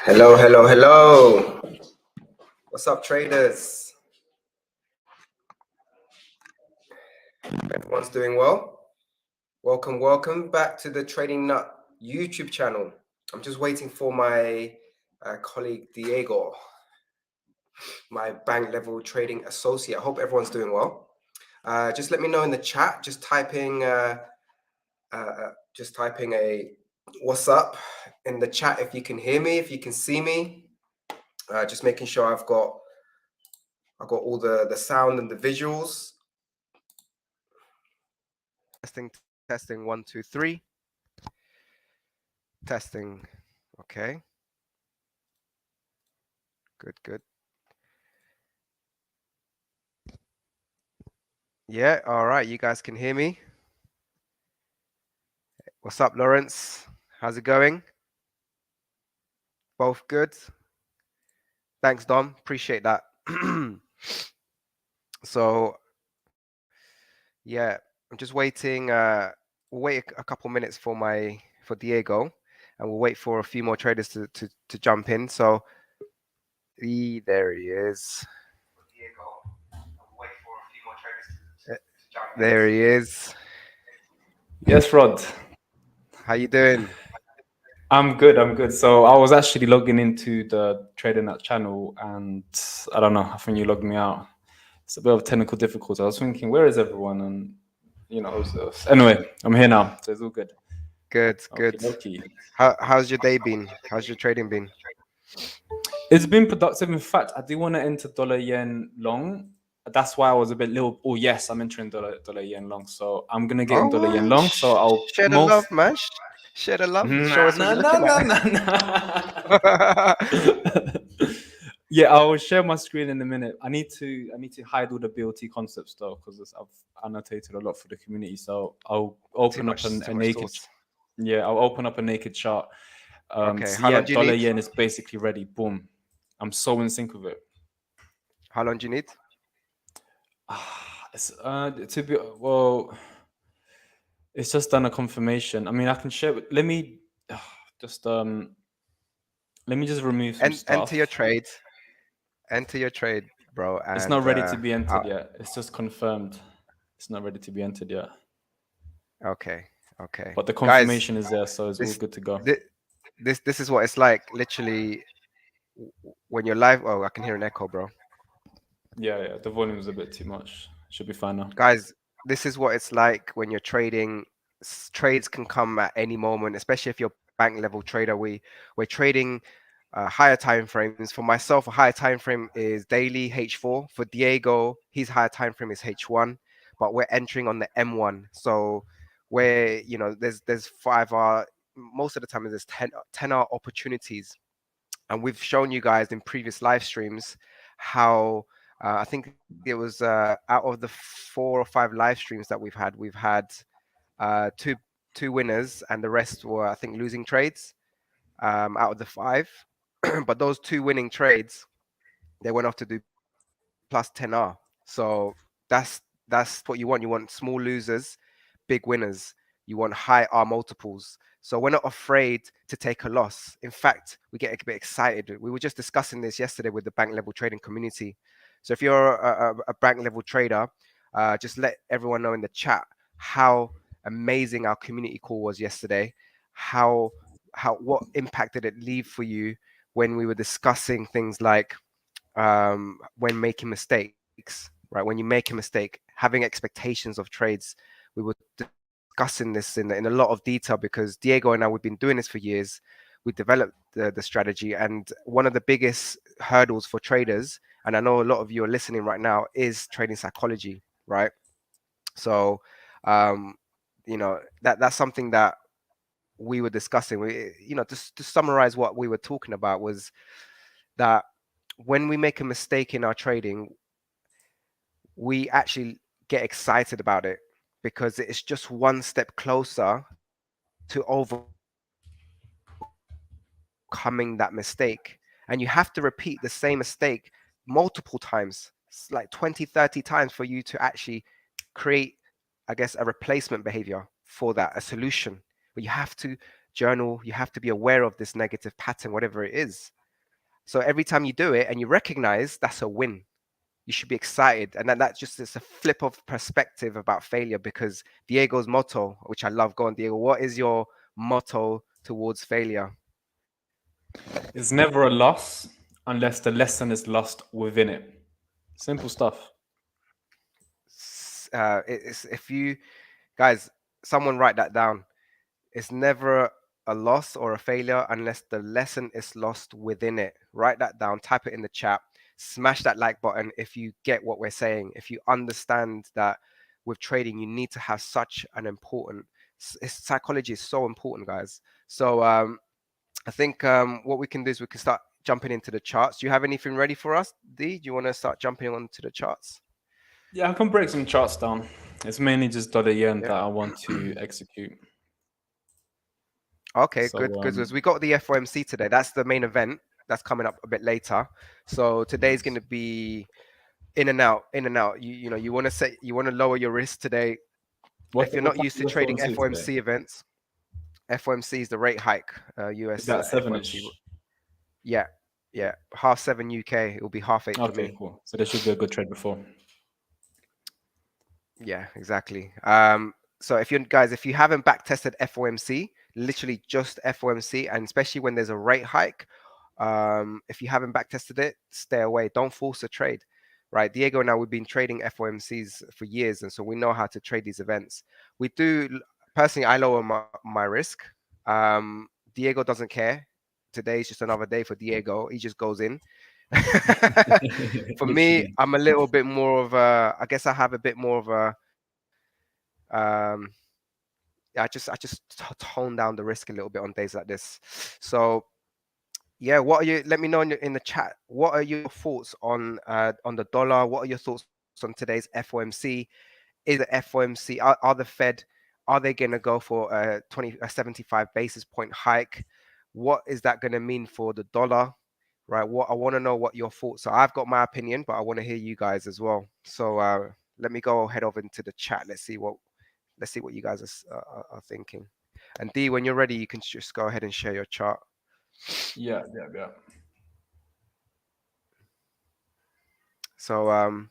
Hello, hello, hello. What's up, traders? Everyone's doing well? Welcome back to the Trading Nut YouTube channel. I'm just waiting for my colleague Diego, my bank level trading associate. I hope everyone's doing well. Just let me know in the chat. Just typing a what's up in the chat if you can hear me, if you can see me. Just making sure I've got all the sound and the visuals. Testing 1 2 3. Testing. Okay. Good. Yeah, all right. You guys can hear me. What's up, Lawrence? How's it going? Both good. Thanks, Dom. Appreciate that. So, yeah, I'm just waiting. We'll wait a couple minutes for Diego, and we'll wait for a few more traders to jump in. So, there he is. There he is. Yes, Rod. How you doing? I'm good. So I was actually logging into the Trading Nut channel, and I don't know, I think you logged me out. It's a bit of technical difficulty. I was thinking, where is everyone? And anyway, I'm here now, so it's all good. Good. Okay. How's your day been? How's your trading been? It's been productive. In fact, I do want to enter dollar yen long. That's why I was a bit little. Oh yes, I'm entering dollar yen long. So I'm gonna get in dollar yen long. So I'll share the love, man. Share the love. Show us what you're looking at. Yeah, I'll share my screen in a minute. I need to hide all the BLT concepts though, because I've annotated a lot for the community. So I'll open up a naked. Yeah, I'll open up a naked chart. Okay. So How long yeah, do you dollar need? yen is basically ready. Boom. I'm so in sync with it. How long do you need? It's just done a confirmation. I mean, I can share. Let me just remove some stuff. Enter your trade. Enter your trade, bro. And, it's not ready to be entered yet. It's just confirmed. It's not ready to be entered yet. Okay. But the confirmation is there, so it's all good to go. This is what it's like, literally, when you're live. Oh, I can hear an echo, bro. Yeah. The volume is a bit too much. Should be fine now. Guys, this is what it's like when you're trading. Trades can come at any moment, especially if you're bank level trader. We're trading higher time frames. For myself, a higher time frame is daily H4. For Diego, his higher time frame is H1, but we're entering on the M1. So where there's 5 hour, most of the time there's 10-hour opportunities, and we've shown you guys in previous live streams how I think it was out of the 4 or 5 live streams that we've had two winners, and the rest were, I think, losing trades out of the 5. But those 2 winning trades, they went off to do plus 10R. So that's what you want. You want small losers, big winners. You want high R multiples. So we're not afraid to take a loss. In fact, we get a bit excited. We were just discussing this yesterday with the bank level trading community. So if you're a bank level trader, just let everyone know in the chat how amazing our community call was yesterday. What impact did it leave for you when we were discussing things like when making mistakes, right? When you make a mistake, having expectations of trades. We were discussing this in a lot of detail because Diego and I, we've been doing this for years. We developed the strategy, and one of the biggest hurdles for traders, and I know a lot of you are listening right now, is trading psychology, right? So, that's something that we were discussing. To summarize what we were talking about was that when we make a mistake in our trading, we actually get excited about it because it's just one step closer to overcoming that mistake. And you have to repeat the same mistake multiple times, like 20, 30 times, for you to actually create, I guess, a replacement behavior for that, a solution. But you have to journal. You have to be aware of this negative pattern, whatever it is. So every time you do it and you recognize, that's a win. You should be excited. And that just is a flip of perspective about failure, because Diego's motto, which I love, go on, Diego, what is your motto towards failure? It's never a loss unless the lesson is lost within it. Simple stuff. It's, if you guys, someone write that down. It's never a loss or a failure unless the lesson is lost within it. Write that down, type it in the chat, smash that like button if you get what we're saying. If you understand that with trading, you need to have such an important psychology is so important, guys. So I think what we can do is we can start jumping into the charts. Do you have anything ready for us, D? Do you want to start jumping onto the charts? Yeah, I can break some charts down. It's mainly just dollar yen Yeah. that I want to execute. Okay, So good, good. Because we got the FOMC today. That's the main event. That's coming up a bit later. So today's going to be in and out, in and out. You know, you want to lower your risk today. If you're what not time used to is trading FOMC today? FOMC events, FOMC is the rate hike, Is US that FOMC. 7ish? Yeah, yeah. 7:30 UK. It will be 8:30 for Okay, me. cool. So there should be a good trade before. Yeah, exactly. So if you guys, if you haven't back tested FOMC, literally just FOMC, and especially when there's a rate hike, if you haven't back tested it, stay away. Don't force a trade, right? Diego and I, we've been trading FOMCs for years, and so we know how to trade these events. We do personally. I lower my risk. Diego doesn't care. Today's just another day for Diego. He just goes in. For me, Literally. I'm a little bit more of a. I guess I have a bit more of a. Um, I just tone down the risk a little bit on days like this. So yeah, what are you? Let me know in the chat. What are your thoughts on the dollar? What are your thoughts on today's FOMC? Is the FOMC are the Fed, are they going to go for a 75 basis point hike? What is that going to mean for the dollar? Right. What I want to know what your thoughts are. I've got my opinion, but I want to hear you guys as well. So let me go head over into the chat. Let's see what you guys are thinking. And D, when you're ready, you can just go ahead and share your chart. Yeah. So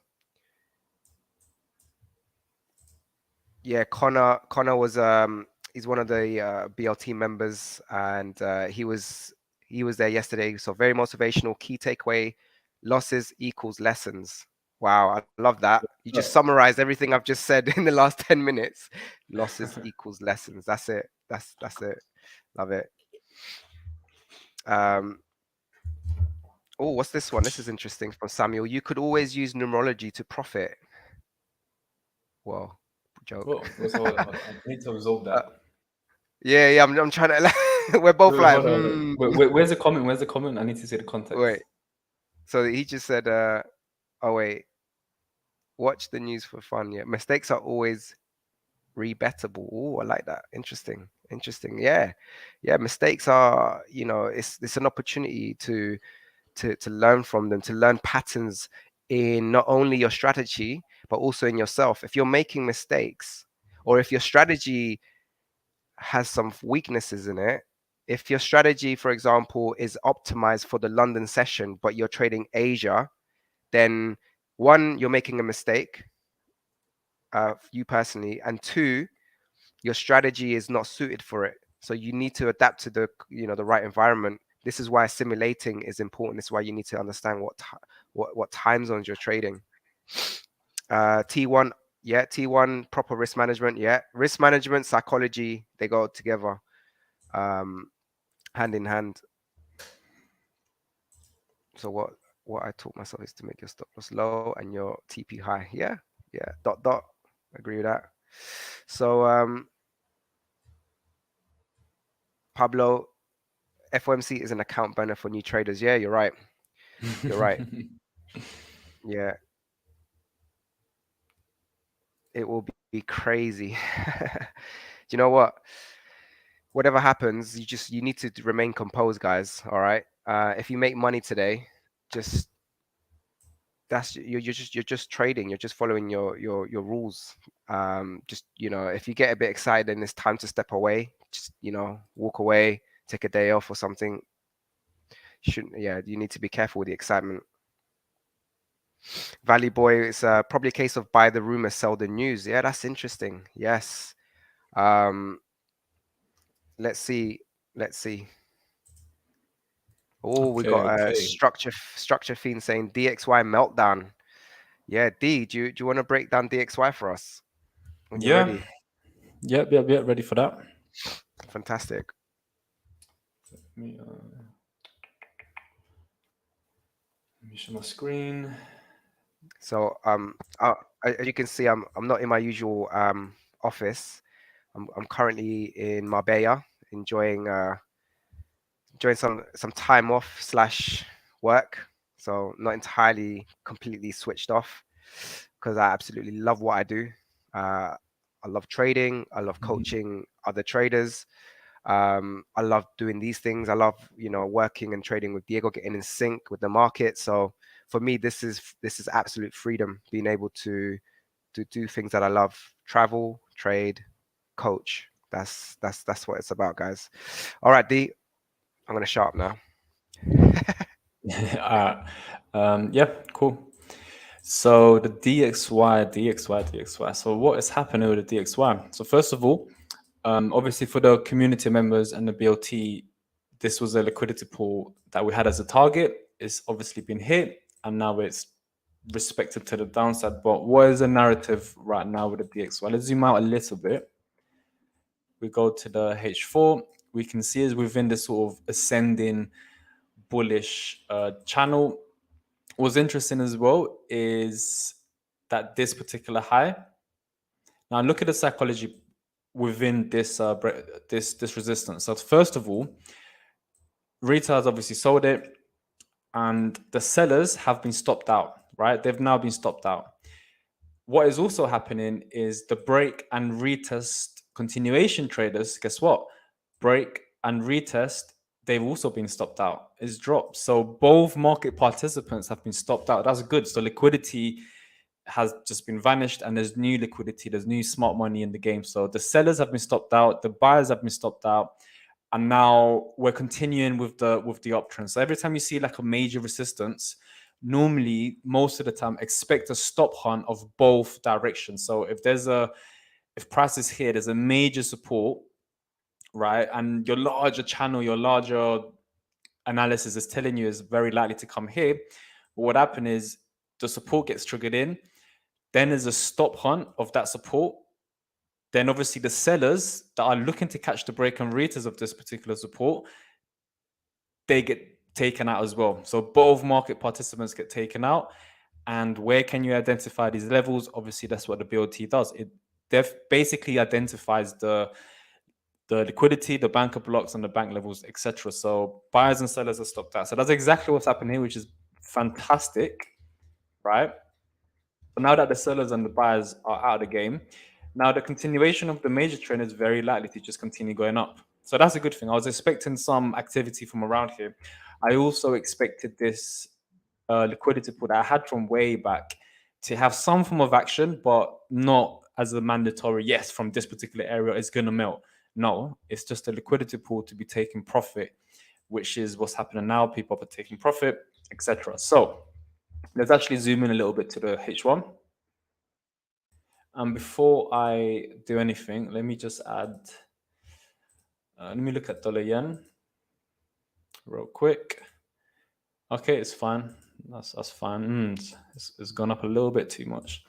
yeah, Connor was he's one of the BLT members, and he was there yesterday. So very motivational. Key takeaway: losses equals lessons. Wow, I love that. You just summarized everything I've just said in the last 10 minutes. Losses equals lessons. That's it. That's it. Love it. Um, oh, what's this one? This is interesting from Samuel. You could always use numerology to profit. Well, joke. Well, I need to absorb Uh, that. yeah, I'm trying to. We're both Wait, like, hold on. Where's the comment? Where's the comment? I need to see the context. wait. So he just said, oh wait, watch the news for fun. Yeah, mistakes are always rebettable. Oh, I like that. Interesting. Interesting. Yeah, yeah. Mistakes are, it's an opportunity to learn from them, to learn patterns in not only your strategy but also in yourself. If you're making mistakes, or if your strategy has some weaknesses in it, if your strategy, for example, is optimized for the London session, but you're trading Asia, then one, you're making a mistake, you personally, and two, your strategy is not suited for it. So you need to adapt to the right environment. This is why simulating is important. This is why you need to understand what time zones you're trading. T1, yeah, T1 proper risk management, yeah, risk management, psychology, they go together, hand in hand. So what I taught myself is to make your stop loss low and your TP high. Yeah, yeah, dot. Agree with that. So Pablo, FOMC is an account burner for new traders. Yeah, you're right. You're right. Yeah, it will be crazy. Do you know what? Whatever happens, you need to remain composed, guys. All right. If you make money today, just you're just trading. You're just following your rules. Just if you get a bit excited, then it's time to step away. just, walk away, take a day off or something. Shouldn't, yeah, you need to be careful with the excitement. Valley Boy, it's probably a case of buy the rumor, sell the news. Yeah, that's interesting. Yes. Um, let's see. Let's see. Oh, we Okay, got a okay. structure fiend saying DXY meltdown. Yeah, D, do you want to break down DXY for us when you're Yeah. ready? Yep. Ready for that. Fantastic. Let me show my screen. So as you can see, I'm not in my usual office. I'm currently in Marbella, enjoying some time off slash work. So not entirely completely switched off because I absolutely love what I do. I love trading. I love coaching other traders. I love doing these things. I love, working and trading with Diego, getting in sync with the market. So for me, this is absolute freedom, being able to do things that I love: travel, trade, coach. That's what it's about, guys. All right, D, I'm gonna shut up now. Yeah, cool. So the DXY. So what is happening with the DXY? So first of all, obviously for the community members and the BLT, this was a liquidity pool that we had as a target. It's obviously been hit, and now it's respected to the downside. But what is the narrative right now with the DXY? Let's zoom out a little bit. We go to the H4. We can see is within this sort of ascending bullish channel. What's interesting as well is that this particular high. Now look at the psychology within this this resistance. So first of all, retail has obviously sold it, and the sellers have been stopped out. Right, they've now been stopped out. What is also happening is the break and retest continuation traders. Guess what? Break and retest. They've also been stopped out. It's dropped. So both market participants have been stopped out. That's good. So liquidity has just been vanished, and there's new liquidity, there's new smart money in the game. So the sellers have been stopped out, the buyers have been stopped out, and now we're continuing with the uptrend. So every time you see like a major resistance, normally most of the time expect a stop hunt of both directions. So if price is here, there's a major support, right? And your larger channel, your larger analysis is telling you is very likely to come here. But what happened is the support gets triggered in, then there's a stop hunt of that support. Then obviously the sellers that are looking to catch the break and retest of this particular support, they get taken out as well. So both market participants get taken out. And where can you identify these levels? Obviously, that's what the BOT does. It basically identifies the liquidity, the banker blocks, and the bank levels, etc. So buyers and sellers are stopped out. So that's exactly what's happening here, which is fantastic, right? But now that the sellers and the buyers are out of the game, now the continuation of the major trend is very likely to just continue going up. So that's a good thing. I was expecting some activity from around here. I also expected this liquidity pool that I had from way back to have some form of action, but not as a mandatory, yes, from this particular area, it's going to melt. No, it's just a liquidity pool to be taking profit, which is what's happening now. People are taking profit, etc. So let's actually zoom in a little bit to the H1. And before I do anything, let me just add, let me look at dollar yen real quick. Okay, it's fine. That's fine. It's gone up a little bit too much.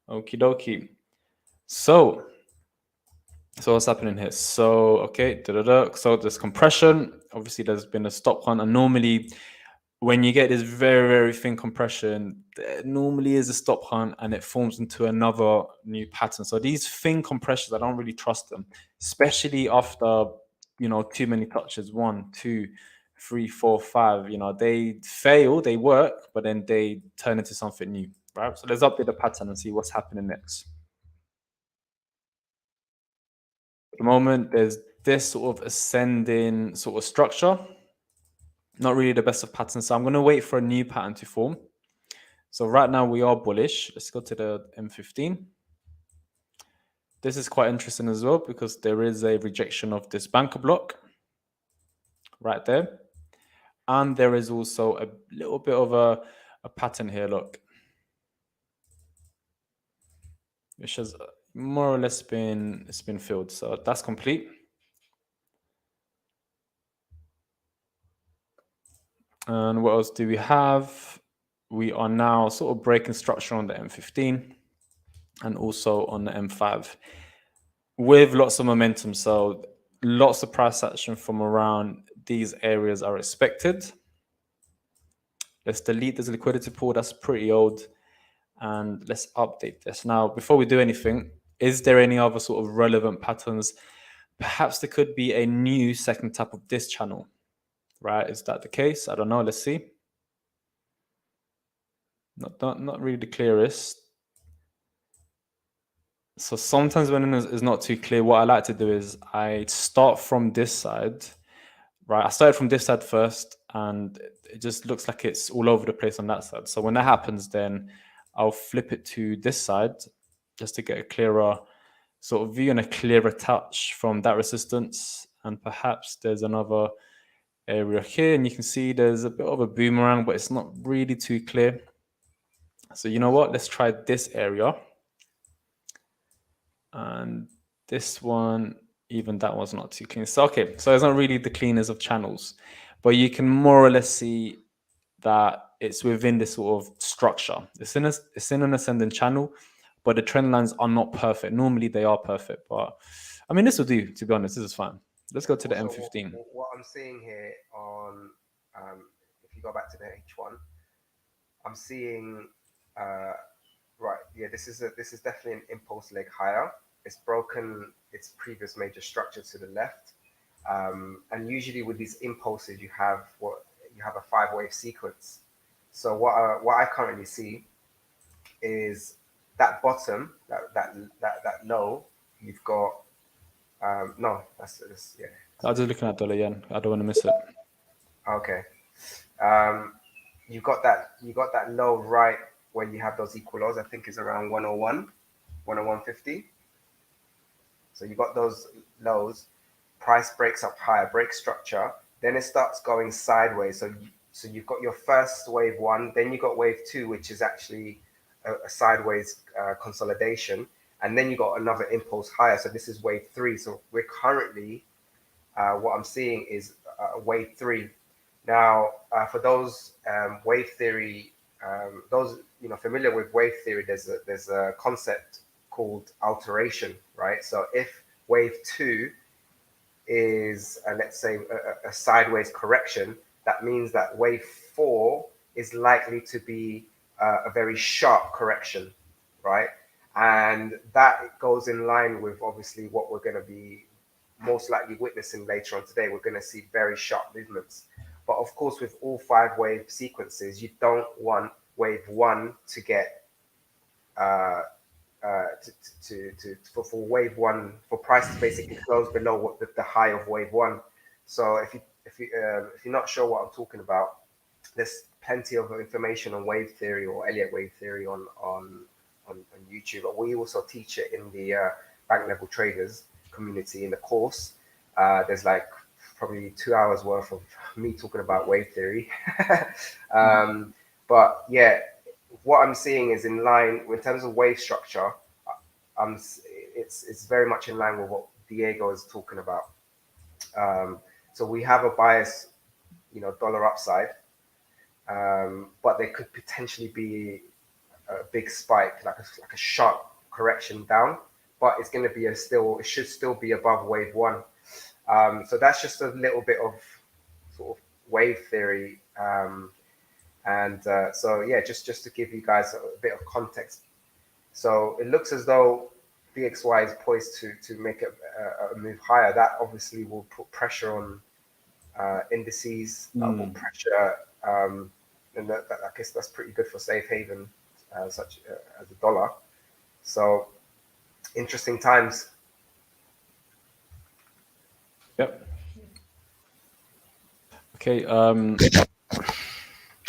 Okie dokie. So what's happening here? So, okay, so there's compression. Obviously, there's been a stop hunt. And normally, when you get this very, very thin compression, there normally is a stop hunt and it forms into another new pattern. So these thin compressions, I don't really trust them, especially after, too many touches. 1, 2, 3, 4, 5. They fail, they work, but then they turn into something new, right? So let's update the pattern and see what's happening next. At the moment, there's this sort of ascending sort of structure. Not really the best of patterns. So I'm going to wait for a new pattern to form. So right now we are bullish. Let's go to the M15. This is quite interesting as well because there is a rejection of this banker block right there. And there is also a little bit of a pattern here, look, which has more or less been filled. So that's complete. And what else do we have? We are now sort of breaking structure on the M15 and also on the M5 with lots of momentum. So lots of price action from around these areas are expected. Let's delete this liquidity pool. That's pretty old. And let's update this. Now, before we do anything, is there any other sort of relevant patterns? Perhaps there could be a new second tap of this channel, right? Is that the case? I don't know. Let's see. Not really the clearest. So sometimes when it's not too clear, what I like to do is I start from this side, right? I started from this side first, and it just looks like it's all over the place on that side. So when that happens, then I'll flip it to this side just to get a clearer sort of view and a clearer touch from that resistance. And perhaps there's another area here, and you can see there's a bit of a boomerang, but it's not really too clear. So you know what? Let's try this area. And this one, even that one's not too clean. So, okay, so it's not really the cleanest of channels, but you can more or less see that it's within this sort of structure. It's in an ascending channel, but the trend lines are not perfect. Normally they are perfect, but I mean, this will do, to be honest. This is fine. Let's go to the M15. What I'm seeing here on, if you go back to the H1, I'm seeing, right, yeah, this is definitely an impulse leg higher. It's broken its previous major structure to the left, and usually with these impulses, you have a 5-wave sequence. So what I currently see is that bottom, that low, you've got. No, that's yeah. I'm just looking at dollar yen. I don't want to miss it. Okay. You got that low right when you have those equal lows. I think is around 101, 101.50. So you got those lows. Price breaks up higher, breaks structure. Then it starts going sideways. So you've got your first wave one. Then you got wave two, which is actually a sideways consolidation. And then you got another impulse higher. So this is wave three. So we're currently, what I'm seeing is wave three. Now, for those wave theory, those familiar with wave theory, there's a concept called alteration, right? So if wave two is, let's say, a sideways correction, that means that wave four is likely to be a very sharp correction, right? And that goes in line with obviously what we're going to be most likely witnessing later on today. We're going to see very sharp movements. But of course, with all 5-wave sequences, you don't want wave one to get for wave one, for price to basically close below what the high of wave one. So if you're not sure what I'm talking about, there's plenty of information on wave theory or Elliott wave theory on YouTube. But we also teach it in the bank level traders community in the course. There's like probably 2 hours worth of me talking about wave theory. But yeah, what I'm seeing is in line in terms of wave structure. It's very much in line with what Diego is talking about. So we have a bias, dollar upside, but there could potentially be a big spike, like a sharp correction down. But it's going to be it should still be above wave one. So that's just a little bit of sort of wave theory. So yeah, just to give you guys a bit of context. So it looks as though BXY is poised to make a move higher. That obviously will put pressure on indices. That will put pressure, and I guess that's pretty good for safe haven, such as the dollar. So interesting times. Yep. Okay.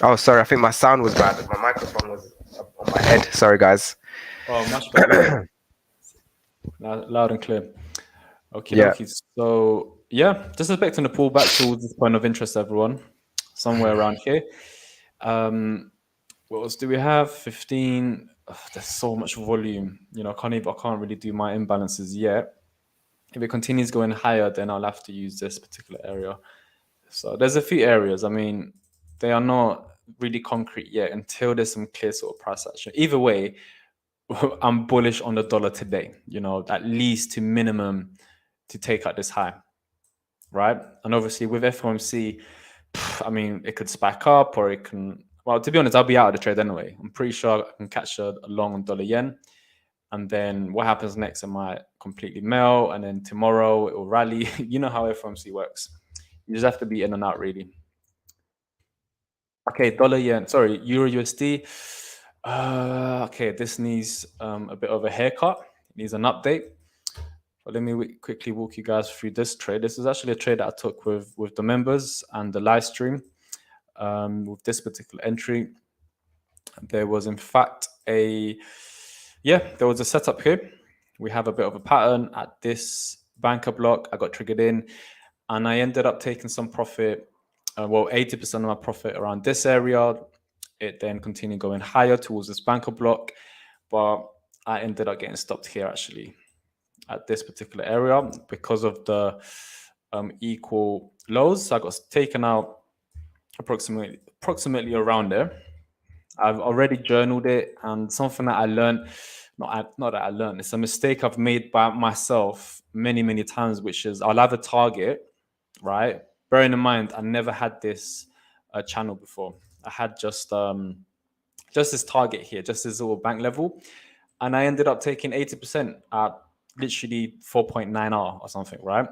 Oh, sorry. I think my sound was bad. My microphone was on my head. Sorry, guys. Oh, much better. Loud and clear. Okay, Yeah. dokie. So yeah, just expecting the pullback towards this point of interest, everyone. Somewhere around here. Um, what else do we have? 15. Ugh, there's so much volume. I can't really do my imbalances yet. If it continues going higher, then I'll have to use this particular area. So there's a few areas. I mean, they are not really concrete yet until there's some clear sort of price action. Either way, I'm bullish on the dollar today, at least to minimum to take out this high, right? And obviously with FOMC, I mean, it could spike up or it can, well, to be honest, I'll be out of the trade anyway. I'm pretty sure I can catch a long on dollar yen. And then what happens next? It might completely melt. And then tomorrow it will rally. You know how FOMC works. You just have to be in and out, really. Okay, dollar yen. Sorry, Euro USD. Okay, this needs a bit of a haircut. It needs an update. But let me quickly walk you guys through this trade. This is actually a trade that I took with the members and the live stream. With this particular entry, there was in fact there was a setup here. We have a bit of a pattern at this banker block. I got triggered in, and I ended up taking some profit. 80% of my profit around this area. It then continued going higher towards this banker block, but I ended up getting stopped here actually at this particular area because of the equal lows. So I got taken out approximately around there. I've already journaled it, and something that I learned, not that I learned, it's a mistake I've made by myself many, many times, which is I'll have a target, right? Bearing in mind, I never had this channel before. I had just this target here, just this little bank level, and I ended up taking 80% at literally 4.9R or something, right?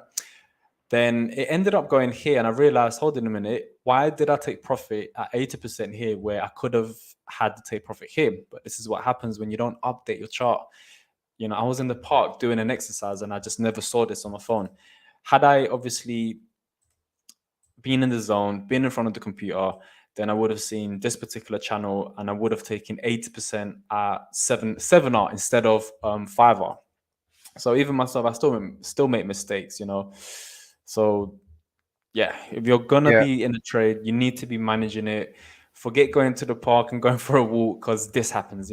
Then it ended up going here, and I realized, hold on a minute, why did I take profit at 80% here where I could have had to take profit here? But this is what happens when you don't update your chart. I was in the park doing an exercise and I just never saw this on my phone. Had I obviously been in the zone, been in front of the computer, then I would have seen this particular channel and I would have taken 80% at 7R instead of 5R. So even myself, I still make mistakes. So yeah, if you're gonna Yeah. be in a trade, you need to be managing it. Forget going to the park and going for a walk because this happens.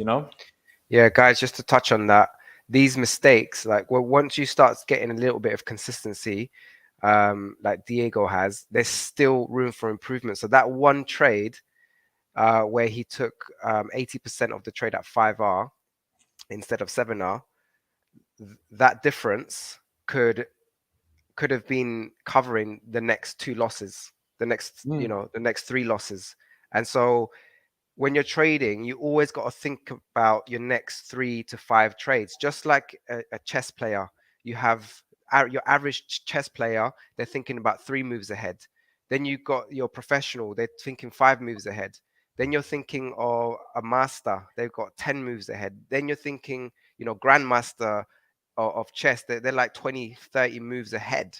Yeah, guys, just to touch on that, these mistakes, like, well, once you start getting a little bit of consistency, like Diego has, there's still room for improvement. So that one trade, where he took 80% of the trade at 5R instead of 7R, that difference could have been covering the next two losses, Mm, the next three losses. And so when you're trading, you always got to think about your next 3 to 5 trades. Just like a chess player, you have your average chess player, they're thinking about 3 moves ahead. Then you've got your professional, they're thinking 5 moves ahead. Then you're thinking of a master, they've got 10 moves ahead. Then you're thinking, grandmaster of chess, they're like 20, 30 moves ahead,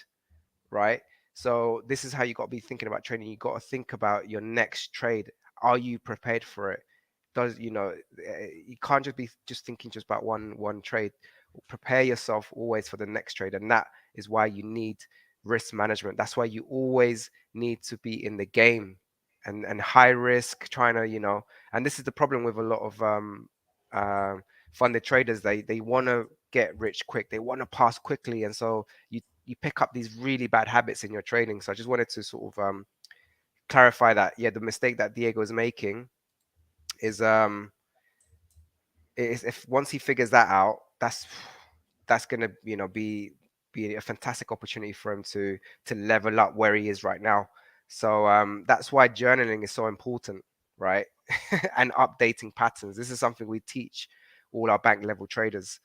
right? So this is how you got to be thinking about trading. You got to think about your next trade. Are you prepared for it? You can't just be just thinking just about one trade. Prepare yourself always for the next trade, and that is why you need risk management. That's why you always need to be in the game, and high risk, trying to, and this is the problem with a lot of funded traders. They want to get rich quick, they want to pass quickly, and so you pick up these really bad habits in your trading. So I just wanted to sort of clarify that, yeah, the mistake that Diego is making is if once he figures that out, that's gonna, be a fantastic opportunity for him to level up where he is right now. So that's why journaling is so important, right? And updating patterns. This is something we teach all our bank level traders.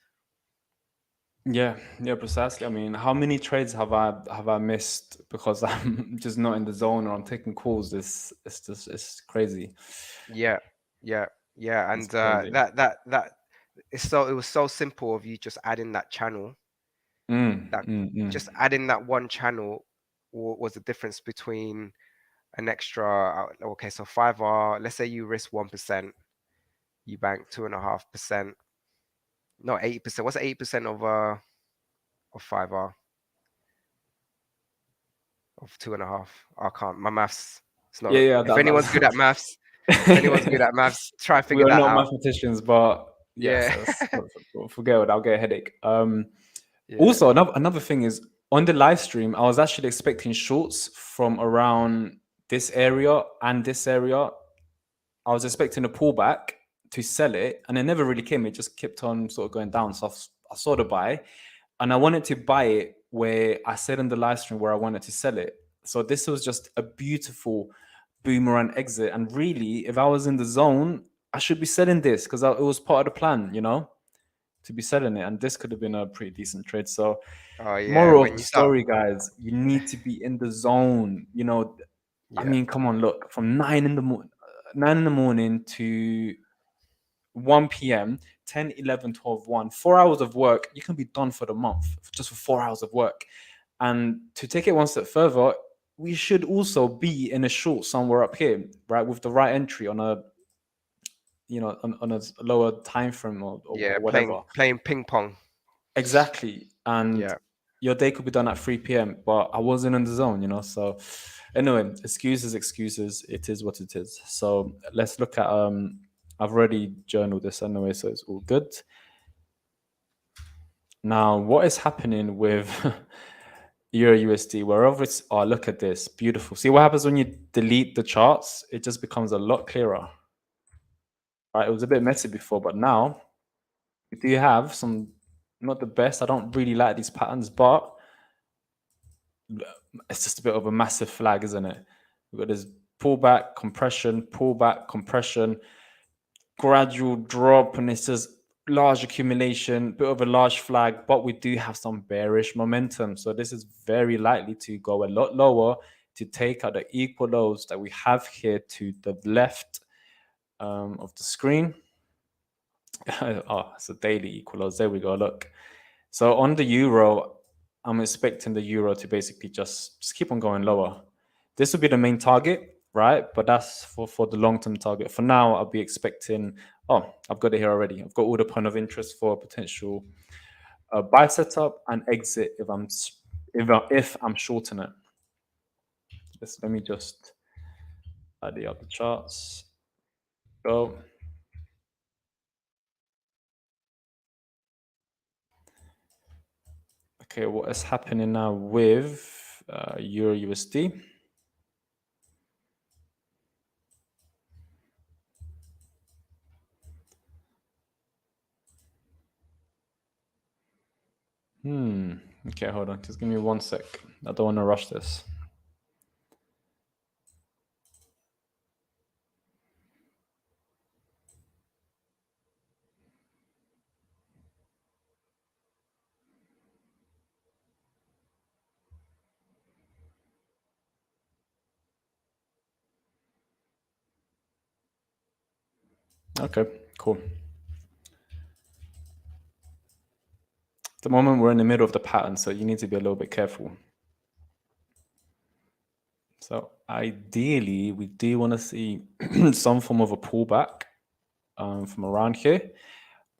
yeah, yeah, precisely. I mean, how many trades have I missed because I'm just not in the zone or I'm taking calls? It's crazy. Yeah, yeah, yeah. It's And crazy. it was so simple of you just adding that channel. Mm, That mm, mm. just adding that one channel was the difference between an extra. Okay, so 5R. Let's say you risk 1%, you bank 2.5%. No, 80%. What's 80% of 5R of 2.5? I can't. My maths. It's Yeah, not. yeah, If anyone's good at maths, if anyone's good at maths, try and we figure are that not out. mathematicians, but yes, Yeah. forget it. I'll get a headache. Yeah. Also, another thing is on the live stream, I was actually expecting shorts from around this area and this area. I was expecting a pullback to sell it, and it never really came. It just kept on sort of going down. So I saw the buy, and I wanted to buy it where I said in the live stream where I wanted to sell it. So this was just a beautiful boomerang exit. And really, if I was in the zone, I should be selling this because it was part of the plan, to be selling it. And this could have been a pretty decent trade. So, Oh yeah. moral of When the you start. story, guys, you need to be in the zone. I Yeah. mean, come on, look, from 9 in the morning to 1 p.m., 10, 11, 12, 1, 4 hours of work, you can be done for the month just for 4 hours of work. And to take it one step further, we should also be in a short somewhere up here, right, with the right entry on a on a lower time frame or Yeah. whatever. Playing ping pong. Exactly. And Yeah. your day could be done at 3 p.m., but I wasn't in the zone, So anyway, excuses. It is what it is. So let's look at I've already journaled this anyway, so it's all good. Now, what is happening with EURUSD? Wherever it's look at this. Beautiful. See what happens when you delete the charts? It just becomes a lot clearer. Right? It was a bit messy before, but now we do have some, not the best. I don't really like these patterns, but it's just a bit of a massive flag, isn't it? We've got this pullback, compression, gradual drop, and it's just large accumulation, bit of a large flag, but we do have some bearish momentum. So this is very likely to go a lot lower to take out the equal lows that we have here to the left of the screen. Oh, it's a daily equal lows. There we go. Look. So on the euro, I'm expecting the euro to basically just keep on going lower. This will be the main target, right? But that's for the long-term target. For now, I'll be expecting, I've got it here already. I've got all the point of interest for potential buy setup and exit if I'm shorting it. Let me just tidy up the charts. Go. Okay, what is happening now with Euro USD? Okay, hold on. Just give me 1 sec. I don't want to rush this. Okay, cool. At the moment, we're in the middle of the pattern, so you need to be a little bit careful. So ideally, we do want to see some form of a pullback from around here.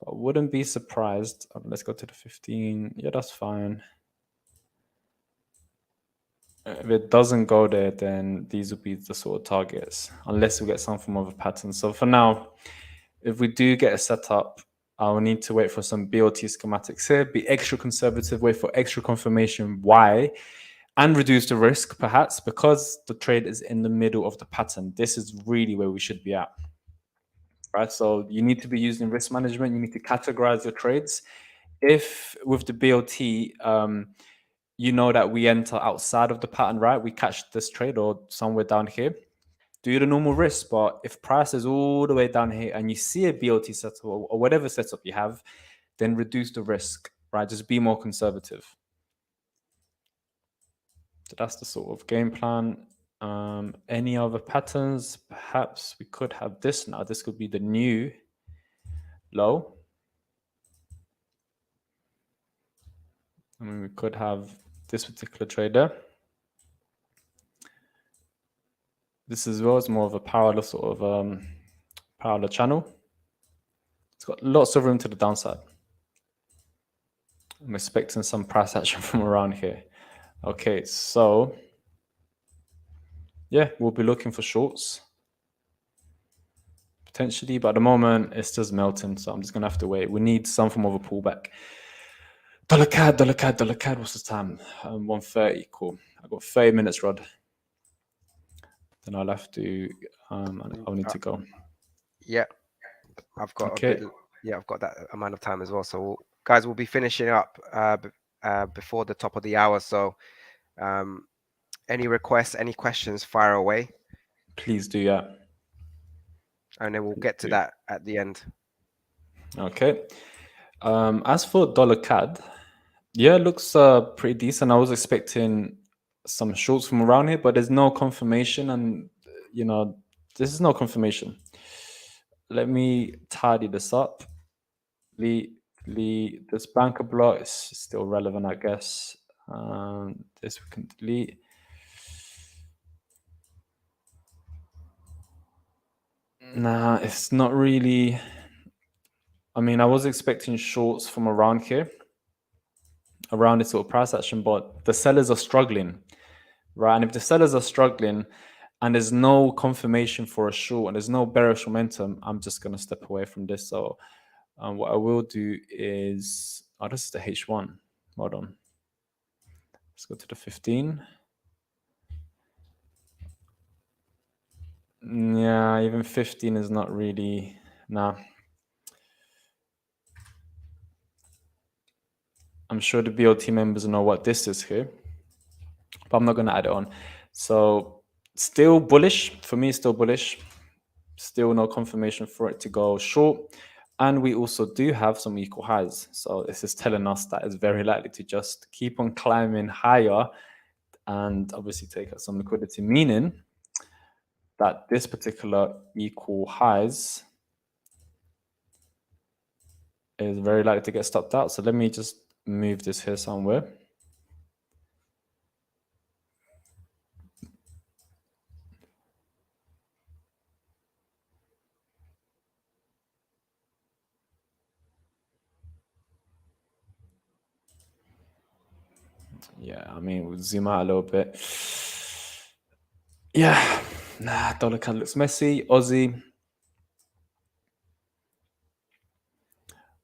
But I wouldn't be surprised. Let's go to the 15. Yeah, that's fine. If it doesn't go there, then these will be the sort of targets, unless we get some form of a pattern. So for now, if we do get a setup, I'll need to wait for some BOT schematics here, be extra conservative, wait for extra confirmation why, and reduce the risk perhaps because the trade is in the middle of the pattern. This is really where we should be at, right? So you need to be using risk management. You need to categorize your trades. If with the BOT, you know that we enter outside of the pattern, right? We catch this trade or somewhere down here, do the normal risk. But if price is all the way down here and you see a BOT setup or whatever setup you have, then reduce the risk, right? Just be more conservative. So that's the sort of game plan. Any other patterns? Perhaps we could have this now. This could be the new low. I mean, we could have this particular trader. This as well is more of a parallel sort of parallel channel. It's got lots of room to the downside. I'm expecting some price action from around here. Okay, so yeah, we'll be looking for shorts potentially, but at the moment it's just melting, so I'm just gonna have to wait. We need some form of a pullback. Dollar CAD. What's the time? 1:30. Cool. I got 30 minutes, Rod. Then I'll have to. I'll need to go. Yeah, I've got Okay. a bit. Yeah, I've got that amount of time as well. So, guys, we'll be finishing up before the top of the hour. So, any requests, any questions, fire away, Please do, yeah. and then we'll get to that at the end. Okay. As for dollar CAD, yeah, it looks pretty decent. I was expecting some shorts from around here, but there's no confirmation, and this is no confirmation. Let me tidy this up. This banker block is still relevant, I guess. This we can delete. Nah, it's not really. I mean, I was expecting shorts from around here, around this sort of price action, but the sellers are struggling, right? And if the sellers are struggling and there's no confirmation for a short and there's no bearish momentum, I'm just going to step away from this. So what I will do is, this is the H1. Hold on. Let's go to the 15. Yeah, even 15 is not really, nah. I'm sure the BOT members know what this is here, but I'm not going to add it on. So still bullish. For me, still bullish. Still no confirmation for it to go short. And we also do have some equal highs. So this is telling us that it's very likely to just keep on climbing higher and obviously take out some liquidity, meaning that this particular equal highs is very likely to get stopped out. So let me just move this here somewhere. Yeah, I mean, we'll zoom out a little bit. Yeah, dollar CAD looks messy. Aussie.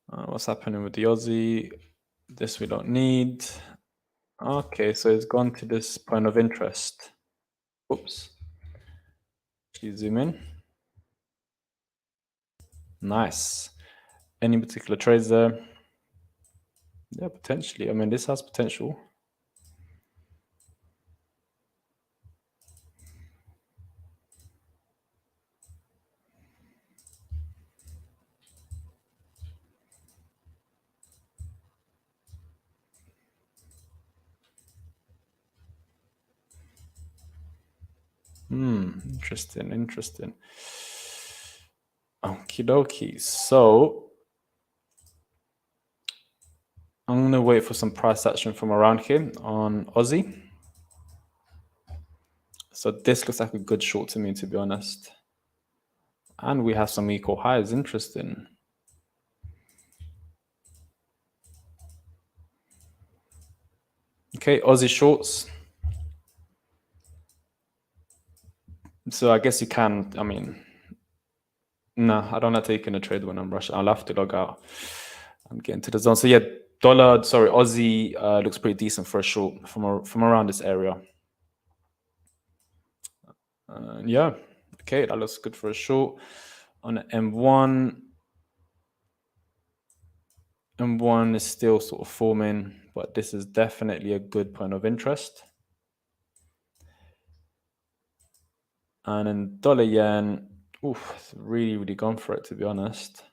What's happening with the Aussie? This we don't need. Okay, so it's gone to this point of interest. Oops. Actually, zoom in. Nice. Any particular trades there? Yeah, potentially. I mean, this has potential. Interesting. Okie dokie. So I'm going to wait for some price action from around here on Aussie. So this looks like a good short to me, to be honest. And we have some equal highs. Interesting. Okay, Aussie shorts. So I guess you can, I mean, no, I don't like taking a trade when I'm rushing. I'll have to log out and get into the zone. So yeah, Aussie looks pretty decent for a short from around this area. Yeah, okay, that looks good for a short. On the M1, M1 is still sort of forming, but this is definitely a good point of interest. And in dollar yen, it's really gone for it, to be honest.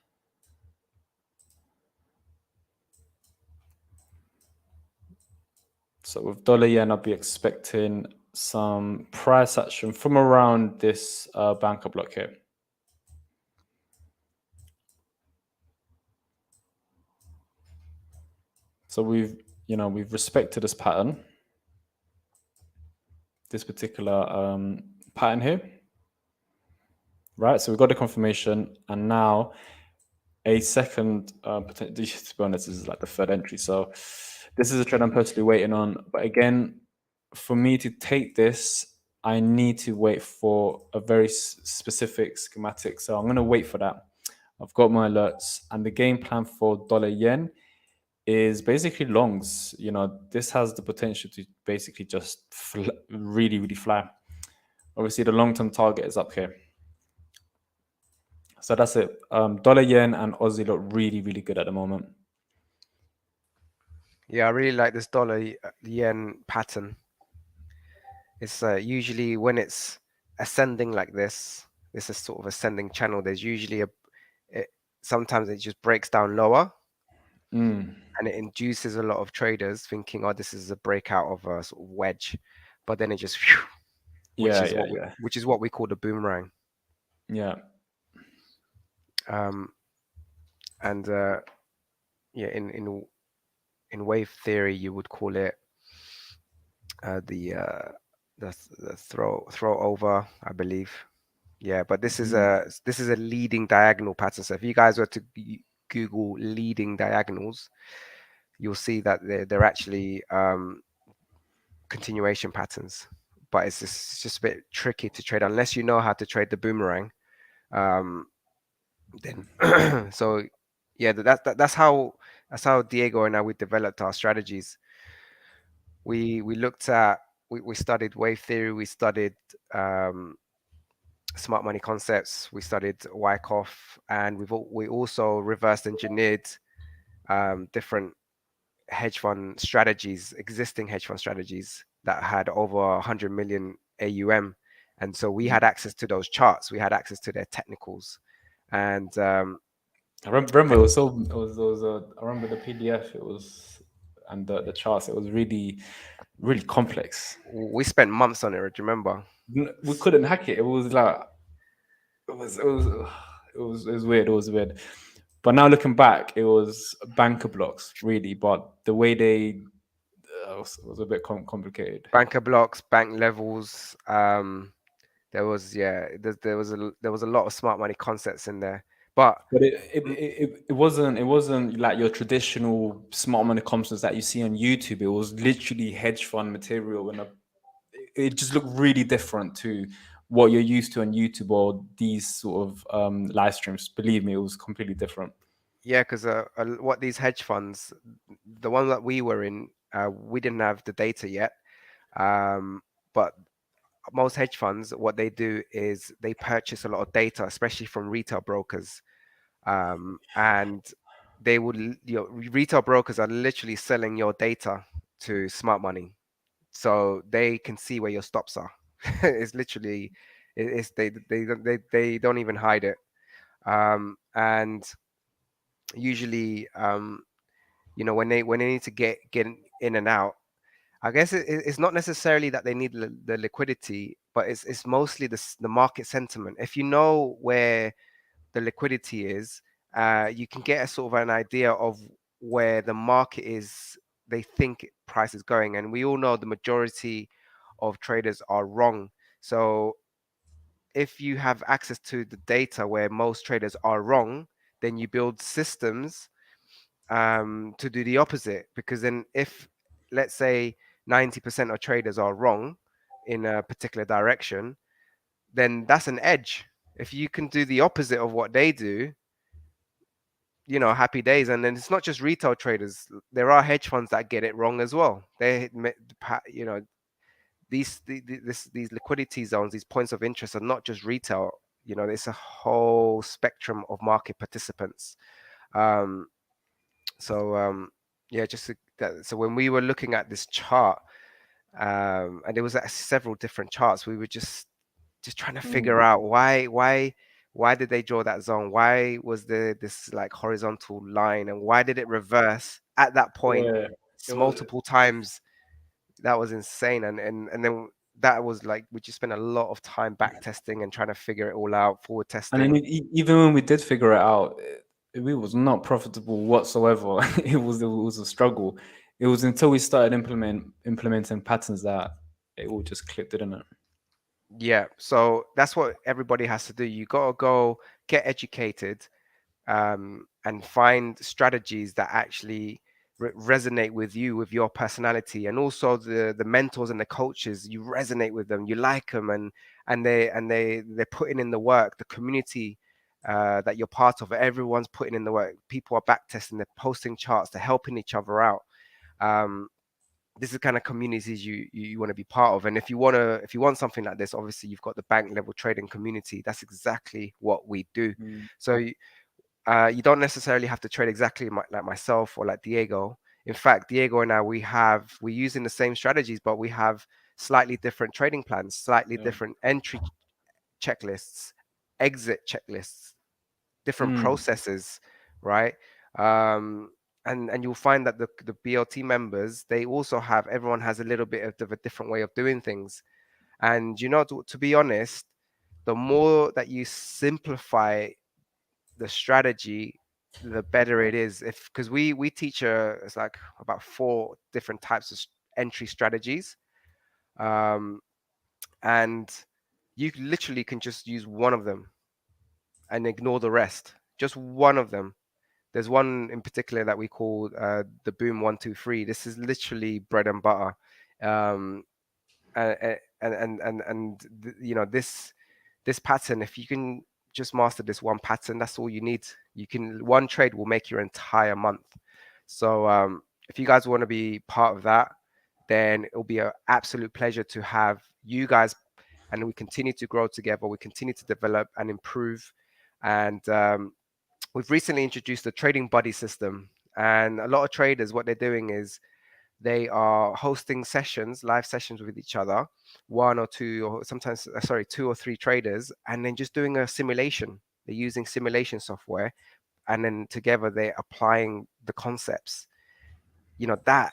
So with dollar yen, I'll be expecting some price action from around this banker block here. So we've respected this pattern, this particular pattern here, right? So we've got the confirmation, and now a second potential. To be honest, this is like the third entry. So this is a trade I'm personally waiting on. But again, for me to take this, I need to wait for a very specific schematic. So I'm going to wait for that. I've got my alerts, and the game plan for dollar yen is basically longs. You know, this has the potential to basically just really, really fly. Obviously, the long term target is up here. So that's it. Dollar yen and Aussie look really, really good at the moment. Yeah, I really like this dollar yen pattern. It's usually when it's ascending like this is sort of ascending channel. There's usually it, sometimes it just breaks down lower, Mm. and it induces a lot of traders thinking, "Oh, this is a breakout of a sort of wedge," but then it just, Yeah, yeah, yeah, which is what we call the boomerang. yeah. Um, and yeah, in wave theory, you would call it uh, the uh, the throw over, I believe. Yeah, but Mm. this is a leading diagonal pattern. So if you guys were to Google leading diagonals, you'll see that they're actually continuation patterns. But it's just a bit tricky to trade unless you know how to trade the boomerang. Um, then so yeah, that's how Diego and I we developed our strategies. We looked at we studied wave theory, we studied um, smart money concepts, we studied Wyckoff, and we also reverse engineered different hedge fund strategies, existing hedge fund strategies that had over 100 million AUM, and so we had Mm. access to those charts, we had access to their technicals, and Remember, it was so. It was I remember the PDF. It was and the charts. It was really, really complex. we spent months on it. Do you remember? We couldn't hack it. It was like it was it was it was weird. It was weird. But now looking back, it was banker blocks really. But the way they was a bit complicated. Banker blocks, bank levels. There was there was a lot of smart money concepts in there, but But mm, it wasn't like your traditional smart money concepts that you see on YouTube. It was literally hedge fund material, and it just looked really different to what you're used to on YouTube or these sort of live streams. Believe me, it was completely different. yeah, because what these hedge funds, the one that we were in, we didn't have the data yet. But most hedge funds, what they do is they purchase a lot of data, especially from retail brokers, and they would, retail brokers are literally selling your data to smart money, so they can see where your stops are. It's literally, it's they don't even hide it, and usually, when they need to get in and out. I guess it's not necessarily that they need the liquidity, but it's mostly the market sentiment. If you know where the liquidity is, you can get a sort of an idea of where the market is. They think price is going, and we all know the majority of traders are wrong. So if you have access to the data where most traders are wrong, then you build systems to do the opposite. Because then, if let's say 90% of traders are wrong in a particular direction, then that's an edge. If you can do the opposite of what they do, happy days. And then it's not just retail traders. There are hedge funds that get it wrong as well. You know, these liquidity zones, these points of interest are not just retail. It's a whole spectrum of market participants. Um, so yeah, so when we were looking at this chart, and there was several different charts, we were just trying to figure Mm. out why did they draw that zone? Why was there this like horizontal line, and why did it reverse at that point Yeah, it was, multiple times? That was insane. And then that was like we just spent a lot of time back testing and trying to figure it all out, forward and then testing. even when we did figure it out, it was not profitable whatsoever. It was a struggle. It was until we started implementing patterns that it all just clicked, didn't it? Yeah, so that's what everybody has to do. You gotta go get educated, and find strategies that actually resonate with you, with your personality, and also the mentors and the coaches. You resonate with them, you like them, and they're putting in the work. The community that you're part of, everyone's putting in the work. People are back testing, they're posting charts, they're helping each other out. Um, this is the kind of communities you want to be part of. And if you want something like this, obviously you've got the bank level trading community. That's exactly what we do. Mm, So you don't necessarily have to trade exactly like myself or like Diego. In fact, Diego and I, we're using the same strategies, but we have slightly different trading plans, slightly yeah. different entry checklists, exit checklists, different Mm, processes, right? Um, and you'll find that the BLT members, they also have, everyone has a little bit of a different way of doing things. And to be honest, the more that you simplify the strategy, the better it is. If Because we teach it's like about four different types of entry strategies, um, and you literally can just use one of them and ignore the rest. Just one of them. There's one in particular that we call the Boom 123. This is literally bread and butter. Um, this pattern, if you can just master this one pattern, that's all you need. One trade will make your entire month. So if you guys want to be part of that, then it'll be an absolute pleasure to have you guys, and we continue to grow together, we continue to develop and improve. And we've recently introduced the trading buddy system, and a lot of traders, what they're doing is they are hosting sessions, live sessions with each other, one or two, or sometimes, sorry, two or three traders, and then just doing a simulation. They're using simulation software, and then together they're applying the concepts. You know, that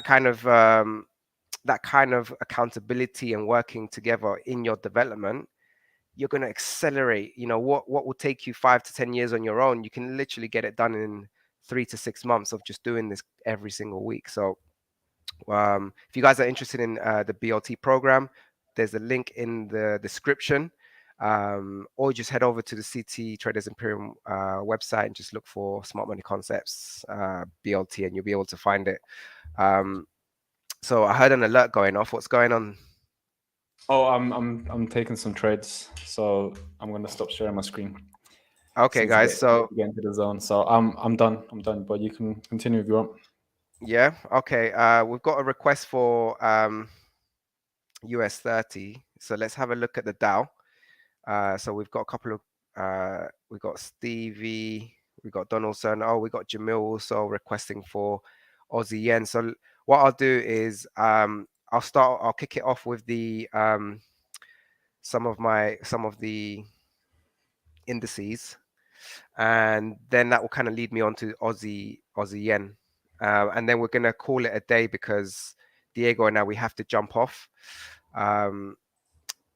kind of that kind of accountability and working together in your development, you're going to accelerate. What will take you 5 to 10 years on your own, you can literally get it done in 3 to 6 months of just doing this every single week. So if you guys are interested in the BLT program, there's a link in the description, or just head over to the CT Traders Imperium website and just look for Smart Money Concepts BLT, and you'll be able to find it. So I heard an alert going off. What's going on? Oh, I'm taking some trades, so I'm gonna stop sharing my screen. Okay, Since to guys. So get into the zone. So I'm done. I'm done. But you can continue if you want. yeah, okay. We've got a request for US 30. So let's have a look at the Dow. So we've got a couple of we got Stevie, we got Donaldson. Oh, we got Jamil also requesting for Aussie yen. So what I'll do is I'll kick it off with the some of the indices, and then that will kind of lead me on to Aussie yen, and then we're gonna call it a day because Diego and I, we have to jump off. Um,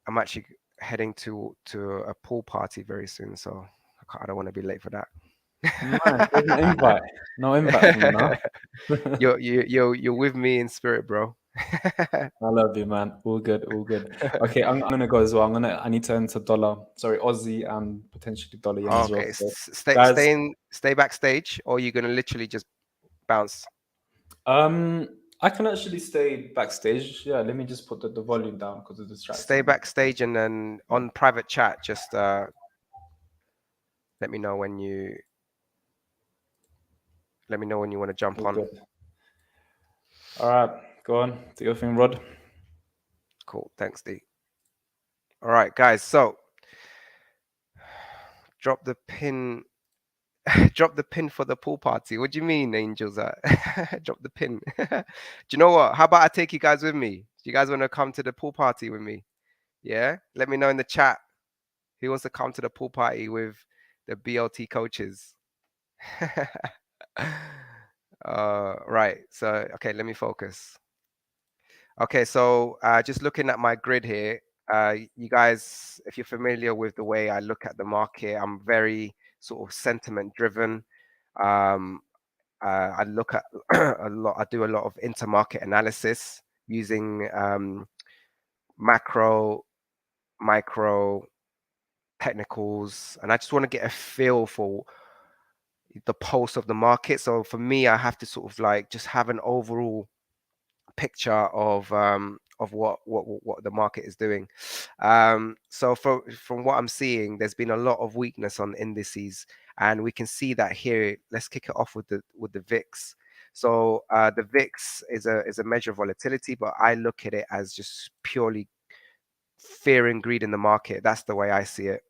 I'm actually heading to a pool party very soon, so I don't want to be late for that. Nice. There's no invite. No invite from you now. You're with me in spirit, bro. I love you, man. All good, all good. Okay, I'm gonna go as well. I need to enter dollar, sorry, Aussie and potentially dollar yen as well. Okay, So, stay guys, stay backstage, or you're gonna literally just bounce. um, I can actually stay backstage. Yeah, let me just put the volume down because it's Stay distracting me. backstage, and then on private chat, just let me know when you want to jump All on. good. All right, go on. Do your thing, Rod. Cool, thanks, D. All right, guys. So drop the pin. Drop the pin for the pool party. What do you mean, angels? Drop the pin. Do you know what? How about I take you guys with me? Do you guys want to come to the pool party with me? Yeah? Let me know in the chat who wants to come to the pool party with the BLT coaches. Right. So, okay, let me focus. Okay, so just looking at my grid here, you guys, if you're familiar with the way I look at the market, I'm very sort of sentiment driven. Um, I look at a lot. I do a lot of intermarket analysis using macro, micro, technicals, and I just want to get a feel for. the pulse of the market. So for me, I have to sort of like just have an overall picture of what the market is doing. So from what I'm seeing, there's been a lot of weakness on indices, and we can see that here. Let's kick it off with the VIX. So the VIX is a measure of volatility, but I look at it as just purely fear and greed in the market. That's the way I see it.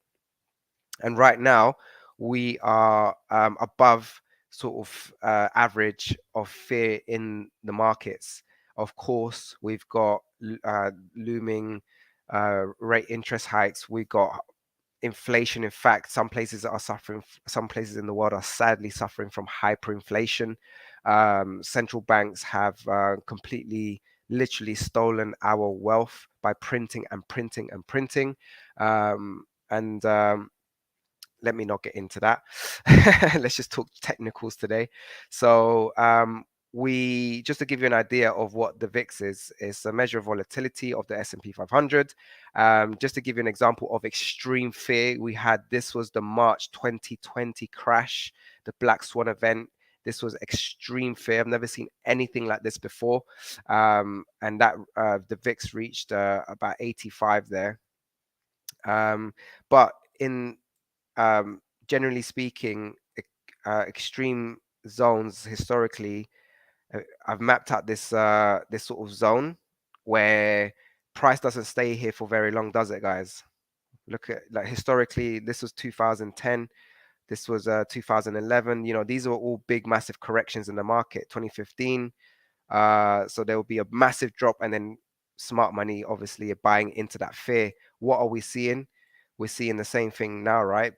And right now, we are above sort of average of fear in the markets. Of course, we've got looming rate interest hikes. We've got inflation. In fact, some places are suffering, some places in the world are sadly suffering from hyperinflation. Central banks have completely, literally stolen our wealth by printing and printing and printing. And let me not get into that. Let's just talk technicals today. So we just to give you an idea of what the VIX is a measure of volatility of the S&P 500. Just to give you an example of extreme fear, we had this was the March 2020 crash, the Black Swan event. This was extreme fear. I've never seen anything like this before, and that the VIX reached about 85 there. But in generally speaking, extreme zones historically, I've mapped out this sort of zone where price doesn't stay here for very long, does it, guys? Look at like historically, this was 2010, this was 2011. You know, these are all big, massive corrections in the market. 2015. So there will be a massive drop, and then smart money obviously are buying into that fear. What are we seeing? We're seeing the same thing now, right?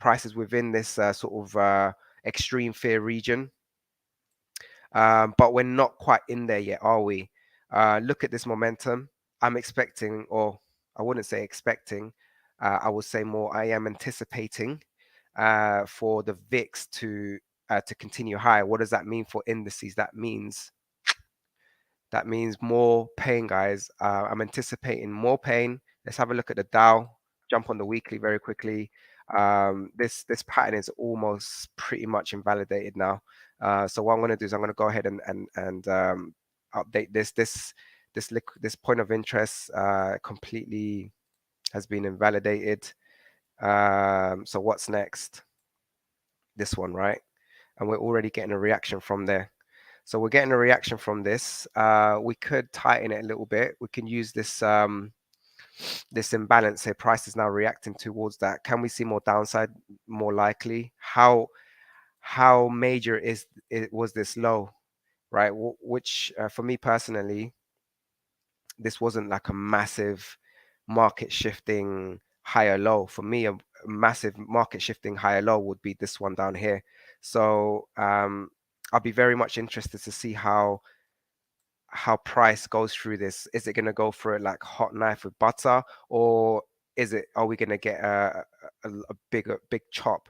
Prices within this sort of extreme fear region, but we're not quite in there yet, are we? Look at this momentum. I'm expecting, or I wouldn't say expecting, I would say more, I am anticipating for the VIX to continue higher. What does that mean for indices? That means more pain, guys. I'm anticipating more pain. Let's have a look at the Dow. Jump on the weekly very quickly. This pattern is almost pretty much invalidated now. So what I'm going to do is I'm going to go ahead and update this point of interest completely has been invalidated. So what's next? This one, right? And we're already getting a reaction from there. So we're getting a reaction from this. We could tighten it a little bit. We can use this this imbalance here. Price is now reacting towards that. Can we see more downside? More likely. How major was this low, right? Which for me personally, this wasn't like a massive market shifting higher low. For me, a massive market shifting higher low would be this one down here. So I'll be very much interested to see how price goes through this. Is it going to go for it like hot knife with butter, or are we going to get a big chop?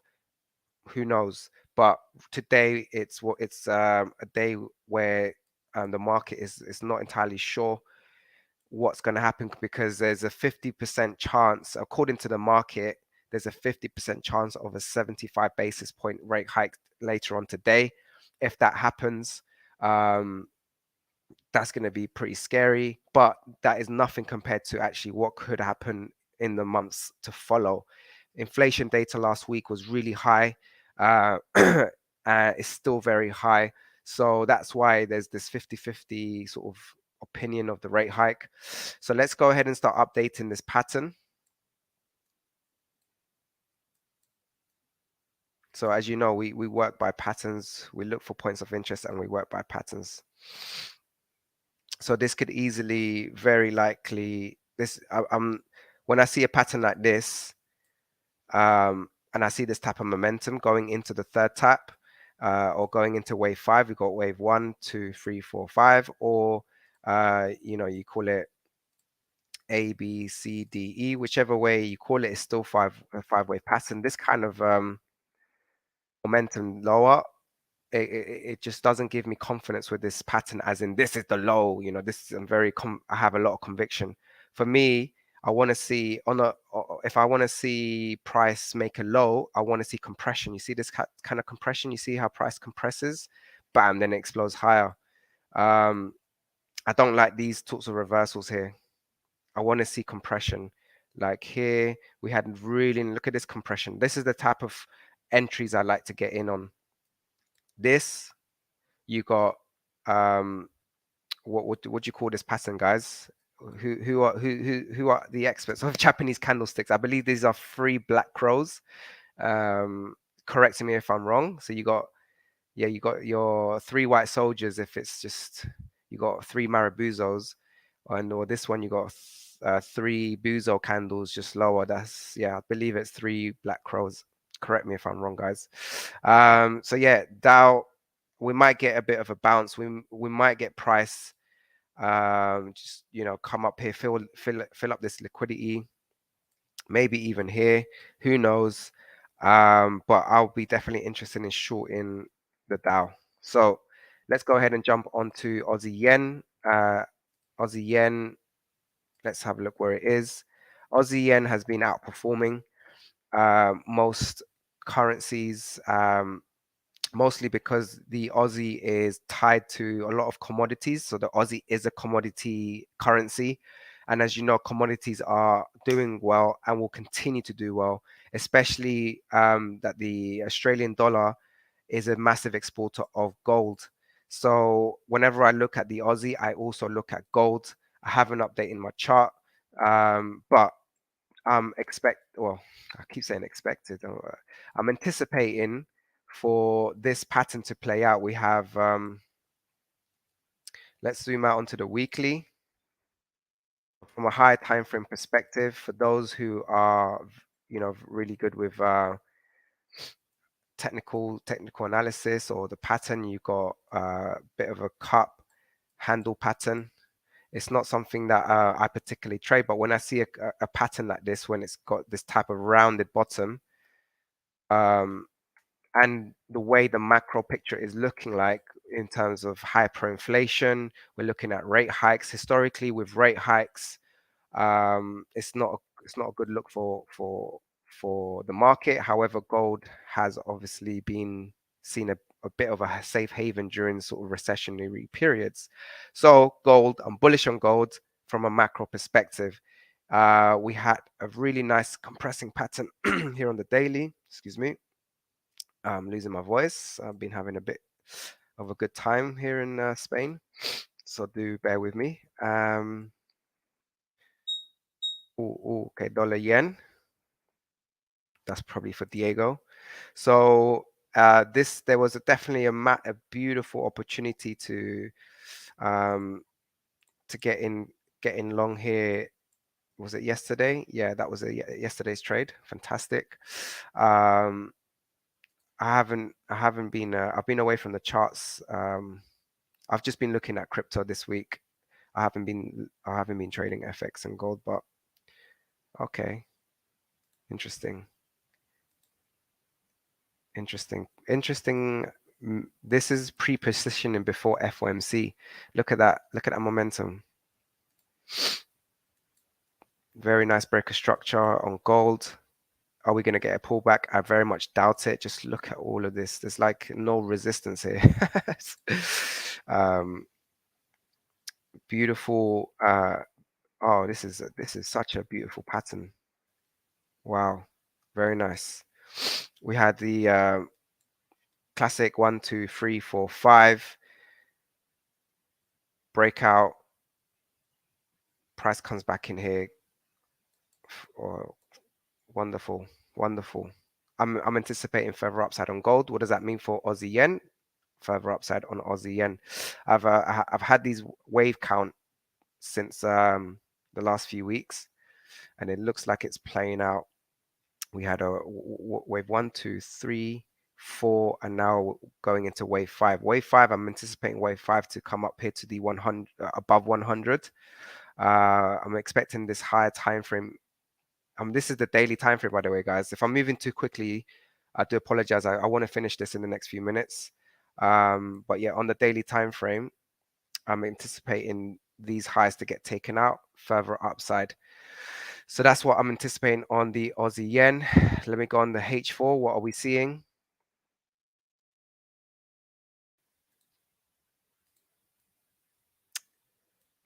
Who knows? But today it's a day where the market is not entirely sure what's going to happen, because there's a 50% chance, according to the market, there's a 50% chance of a 75 basis point rate hike later on today. If that happens, that's going to be pretty scary, but that is nothing compared to actually what could happen in the months to follow. Inflation data last week was really high. It's still very high. So that's why there's this 50-50 sort of opinion of the rate hike. So let's go ahead and start updating this pattern. So as you know, we work by patterns. We look for points of interest and we work by patterns. So this could easily, very likely, when I see a pattern like this, and I see this type of momentum going into the third tap, or going into wave 5, we've got wave 1, 2, 3, 4, 5, or you call it A, B, C, D, E, whichever way you call it, it's still a five-wave pattern. This kind of momentum lower, it just doesn't give me confidence with this pattern, as in this is the low. This is I have a lot of conviction. For me, I want to see if I want to see price make a low, I want to see compression. You see this kind of compression? You see how price compresses? Bam, then it explodes higher. I don't like these sorts of reversals here. I want to see compression. Like here, we had really, look at this compression. This is the type of entries I like to get in on. This, you got, what do you call this pattern, guys? Who are the experts of Japanese candlesticks? I believe these are 3 black crows. Correcting me if I'm wrong. So you got, yeah, you got your 3 white soldiers. If it's just, you got 3 marabuzos, and or this one you got 3 buzo candles just lower. That's, yeah, I believe it's 3 black crows. Correct me if I'm wrong, guys. So yeah, Dow, we might get a bit of a bounce. We might get price just, you know, come up here, fill up this liquidity, maybe even here, who knows. But I'll be definitely interested in shorting the Dow. So let's go ahead and jump onto Aussie yen. Aussie yen, let's have a look where it is. Aussie yen has been outperforming most currencies, mostly because the Aussie is tied to a lot of commodities. So the Aussie is a commodity currency. And as you know, commodities are doing well and will continue to do well, especially that the Australian dollar is a massive exporter of gold. So whenever I look at the Aussie, I also look at gold. I haven't updated my chart, but well, I keep saying expected. I'm anticipating for this pattern to play out. We have, let's zoom out onto the weekly. From a higher time frame perspective, for those who are, you know, really good with technical analysis or the pattern, you got a bit of a cup handle pattern. It's not something that I particularly trade, but when I see a pattern like this, when it's got this type of rounded bottom, and the way the macro picture is looking like in terms of hyperinflation, we're looking at rate hikes. Historically, with rate hikes, it's not a good look for the market. However, gold has obviously been seen a bit of a safe haven during sort of recessionary periods. So gold, I'm bullish on gold from a macro perspective. We had a really nice compressing pattern here on the daily. Excuse me. I'm losing my voice. I've been having a bit of a good time here in Spain, so do bear with me. Okay, dollar yen. That's probably for Diego. So there was definitely a beautiful opportunity to get in long here. Was it yesterday? Yeah, that was yesterday's trade. Fantastic. I haven't been. I've been away from the charts. I've just been looking at crypto this week. I haven't been trading FX and gold, but okay, interesting. This is pre-positioning before FOMC. Look at that. Look at that momentum. Very nice breaker structure on gold. Are we going to get a pullback? I very much doubt it. Just look at all of this. There's like no resistance here. Beautiful. Oh, this is such a beautiful pattern. Wow, very nice. We had the classic 1, 2, 3, 4, 5 breakout. Price comes back in here. Oh, wonderful, wonderful. I'm anticipating further upside on gold. What does that mean for Aussie yen? Further upside on Aussie yen. I've had these wave count since the last few weeks, and it looks like it's playing out. We had a wave 1, 2, 3, 4, and now going into wave 5. Wave 5, I'm anticipating wave 5 to come up here to the 100, above 100. I'm expecting this higher time frame. This is the daily time frame, by the way, guys. If I'm moving too quickly, I do apologize. I want to finish this in the next few minutes. But yeah, on the daily time frame, I'm anticipating these highs to get taken out, further upside. So that's what I'm anticipating on the Aussie yen. Let me go on the H4. What are we seeing?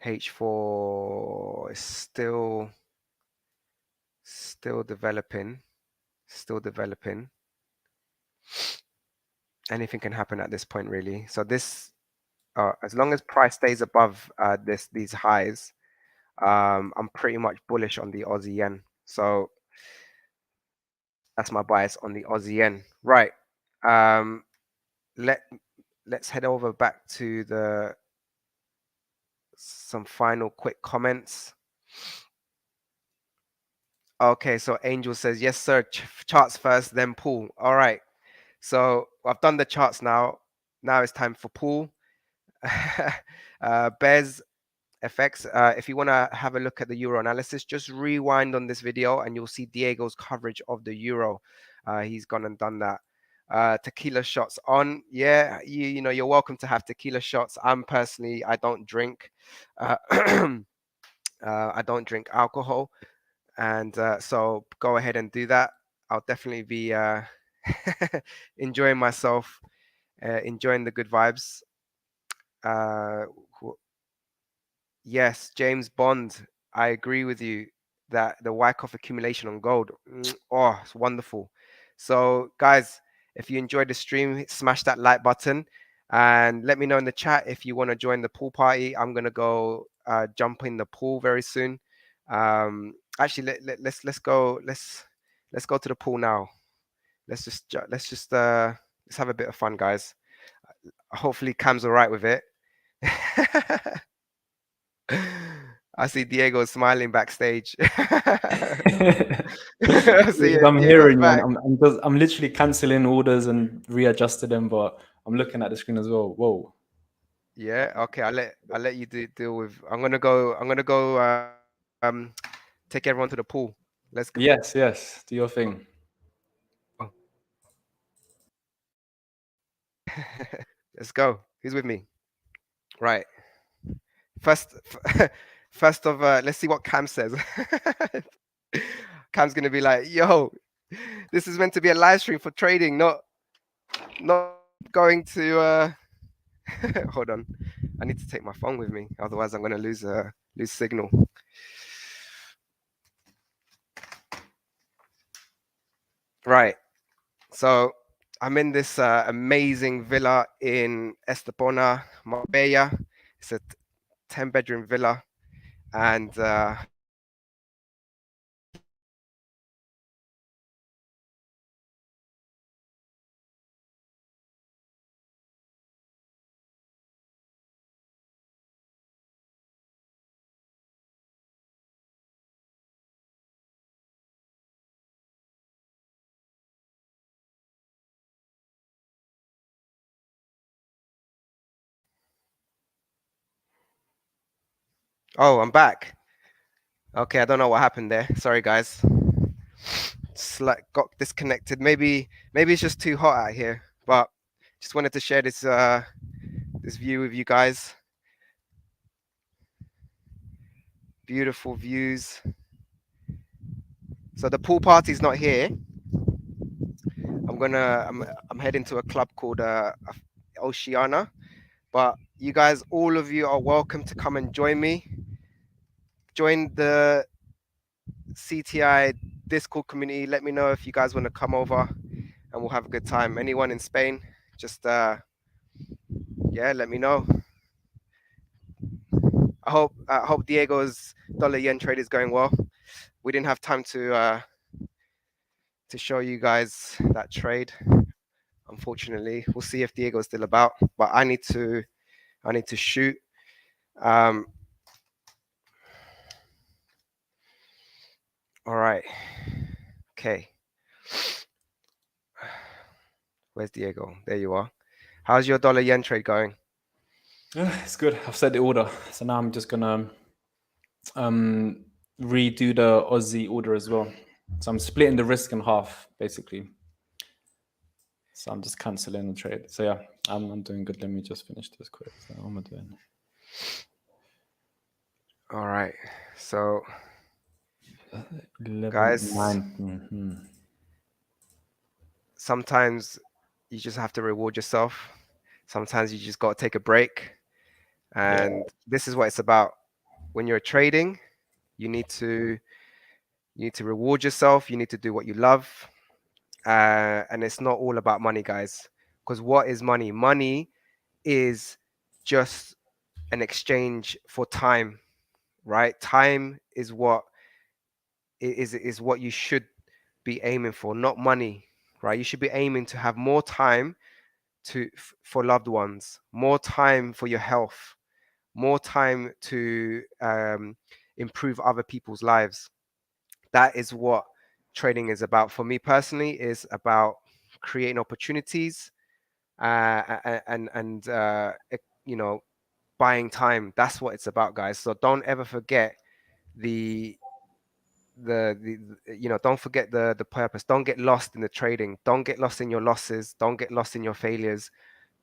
H4 is still developing, still developing. Anything can happen at this point, really. So this, as long as price stays above these highs, I'm pretty much bullish on the Aussie yen. So that's my bias on the Aussie yen. Right. Um, let's head over back to some final quick comments. Okay, so Angel says, yes, sir. Charts first, then pool. All right. So I've done the charts now. Now it's time for pool. Bez FX, if you want to have a look at the euro analysis, just rewind on this video and you'll see Diego's coverage of the euro. He's gone and done that. Tequila shots on. Yeah, you know, you're welcome to have tequila shots. I don't drink. I don't drink alcohol. And so go ahead and do that. I'll definitely be enjoying myself, enjoying the good vibes. Uh, yes, James Bond. I agree with you that the Wyckoff accumulation on gold. Oh, it's wonderful. So, guys, if you enjoyed the stream, smash that like button and let me know in the chat if you want to join the pool party. I'm gonna go jump in the pool very soon. Actually, let's go to the pool now. Let's have a bit of fun, guys. Hopefully, Cam's all right with it. I see Diego smiling backstage. I see I'm Diego's hearing you, and back. I'm literally canceling orders and readjusting them, but I'm looking at the screen as well. Whoa. Yeah, okay. I'll let you deal with. I'm gonna go. Take everyone to the pool. Let's go. Yes, do your thing. Let's go. Who's with me? Right. First, first of let's see what Cam says. Cam's gonna be like, "Yo, this is meant to be a live stream for trading, not going to." Hold on, I need to take my phone with me, otherwise I'm gonna lose signal. Right. So I'm in this amazing villa in Estepona, Marbella. It's a 10-bedroom villa, and oh, I'm back. Okay, I don't know what happened there. Sorry, guys. Got disconnected. Maybe it's just too hot out here. But just wanted to share this view with you guys. Beautiful views. So the pool party's not here. I'm heading to a club called Oceana. But you guys, all of you are welcome to come and join me. Join the CTI Discord community. Let me know if you guys want to come over and we'll have a good time. Anyone in Spain, just yeah, let me know. I hope Diego's dollar yen trade is going well. We didn't have time to show you guys that trade, unfortunately. We'll see if Diego's still about, but I need to shoot. All right. Okay. Where's Diego? There you are. How's your dollar yen trade going? It's good. I've set the order, so now I'm just gonna redo the Aussie order as well. So I'm splitting the risk in half, basically. So I'm just canceling the trade. So yeah, I'm doing good. Let me just finish this quick. So what am I doing? All right. So Guys, 11, 9. Mhm. sometimes you just have to reward yourself. Sometimes you just got to take a break. Yeah. And this is what it's about. When you're trading, you need to reward yourself. You need to do what you love. And it's not all about money, guys. Because what is money? Money is just an exchange for time, right? Time is what you should be aiming for, not money, right? You should be aiming to have more time for loved ones, more time for your health, more time to improve other people's lives. That is what trading is about. For me personally, is about creating opportunities and you know, buying time. That's what it's about, guys. So don't ever forget the you know, don't forget the purpose. Don't get lost in the trading. Don't get lost in your losses. Don't get lost in your failures.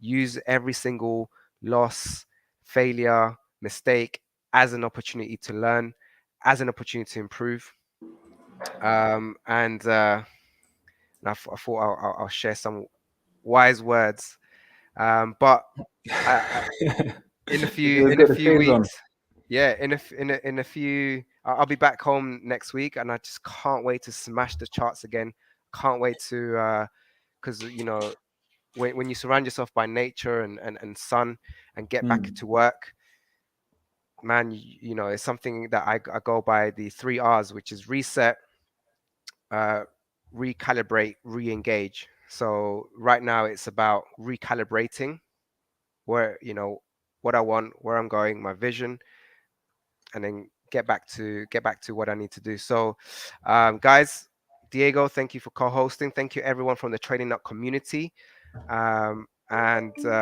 Use every single loss, failure, mistake as an opportunity to learn, as an opportunity to improve. And I thought I'll share some wise words. But in a few It's got the shades weeks, on. yeah, in a few, I'll be back home next week, and I just can't wait to smash the charts again. Can't wait to, because you know, when you surround yourself by nature and sun and get back Mm. to work, man, you know, it's something that I go by the 3 R's, which is reset, uh, recalibrate, re-engage. So right now it's about recalibrating where, you know, what I want, where I'm going, my vision, and then get back to what I need to do. So, guys, Diego, thank you for co-hosting. Thank you everyone from the Trading Nut community, and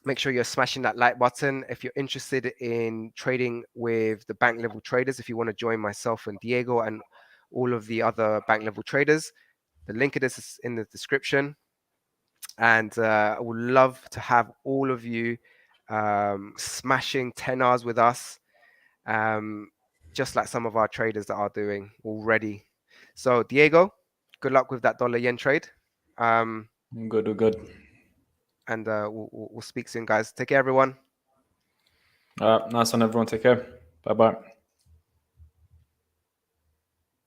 make sure you're smashing that like button if you're interested in trading with the bank level traders. If you want to join myself and Diego and all of the other bank level traders, the link of this is in the description. And I would love to have all of you smashing 10 hours with us, um, just like some of our traders that are doing already. So, Diego, good luck with that dollar yen trade. Um, Good, good. and we'll speak soon, guys. Take care, everyone. Nice one, everyone. Take care. Bye bye.